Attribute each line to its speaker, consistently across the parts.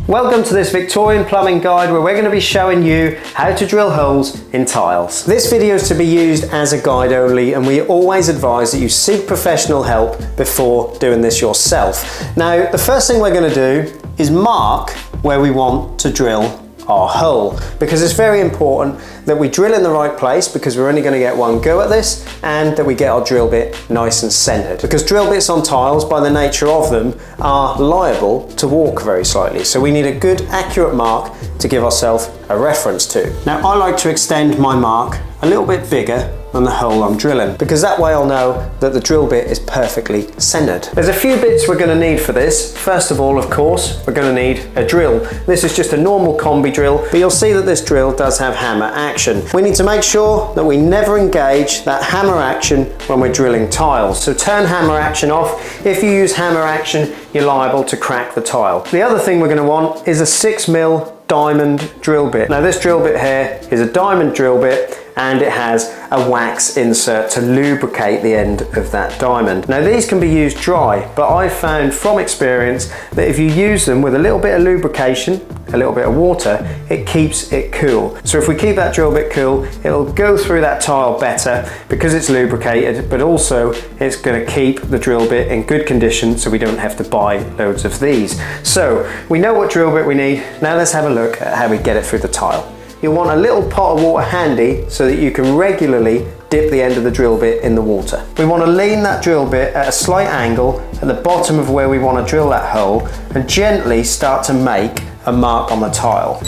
Speaker 1: Welcome to this Victorian plumbing guide where we're going to be showing you how to drill holes in tiles. This video is to be used as a guide only, and we always advise that you seek professional help before doing this yourself. Now, the first thing we're going to do is mark where we want to drill our hole, because it's very important that we drill in the right place, because we're only going to get one go at this, and that we get our drill bit nice and centered, because drill bits on tiles by the nature of them are liable to walk very slightly, so we need a good accurate mark to give ourselves a reference to. Now, I like to extend my mark a little bit bigger than the hole I'm drilling, because that way I'll know that the drill bit is perfectly centered. There's a few bits we're going to need for this. First of all, of course, we're going to need a drill. This is just a normal combi drill, but you'll see that this drill does have hammer action. We need to make sure that we never engage that hammer action when we're drilling tiles. So turn hammer action off. If you use hammer action, you're liable to crack the tile. The other thing we're going to want is a 6mm diamond drill bit. Now, this drill bit here is a diamond drill bit, and it has a wax insert to lubricate the end of that diamond. Now, these can be used dry, but I've found from experience that if you use them with a little bit of lubrication, a little bit of water, it keeps it cool. So if we keep that drill bit cool, it'll go through that tile better because it's lubricated, but also it's going to keep the drill bit in good condition, so we don't have to buy loads of these. So we know what drill bit we need. Now let's have a look at how we get it through the tile. You'll want a little pot of water handy so that you can regularly dip the end of the drill bit in the water. We want to lean that drill bit at a slight angle at the bottom of where we want to drill that hole, and gently start to make a mark on the tile.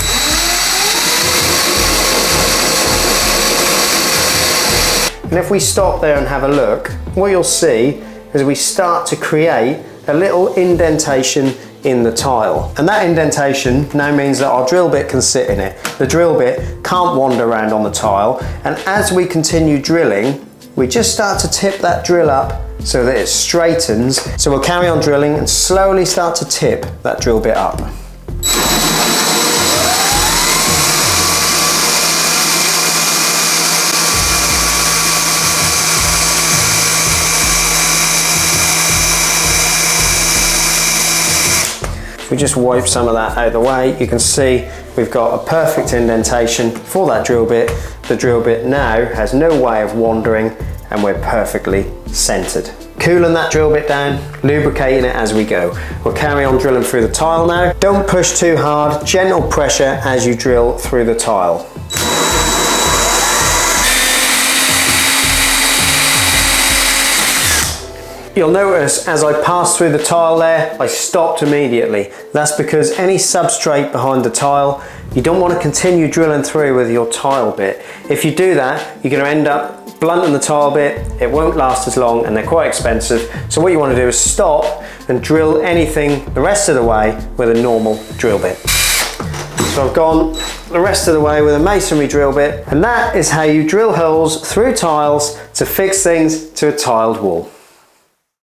Speaker 1: And if we stop there and have a look, what you'll see is we start to create a little indentation in the tile, and that indentation now means that our drill bit can sit in it. The drill bit can't wander around on the tile, and as we continue drilling, we just start to tip that drill up so that it straightens. So we'll carry on drilling and slowly start to tip that drill bit up. We just wipe some of that out of the way. You can see we've got a perfect indentation for that drill bit. The drill bit now has no way of wandering, and we're perfectly centered. Cooling that drill bit down, lubricating it as we go. We'll carry on drilling through the tile now. Don't push too hard, gentle pressure as you drill through the tile. You'll notice as I pass through the tile there, I stopped immediately. That's because any substrate behind the tile, you don't want to continue drilling through with your tile bit. If you do that, you're going to end up blunting the tile bit, it won't last as long, and they're quite expensive. So what you want to do is stop and drill anything the rest of the way with a normal drill bit. So I've gone the rest of the way with a masonry drill bit, and that is how you drill holes through tiles to fix things to a tiled wall.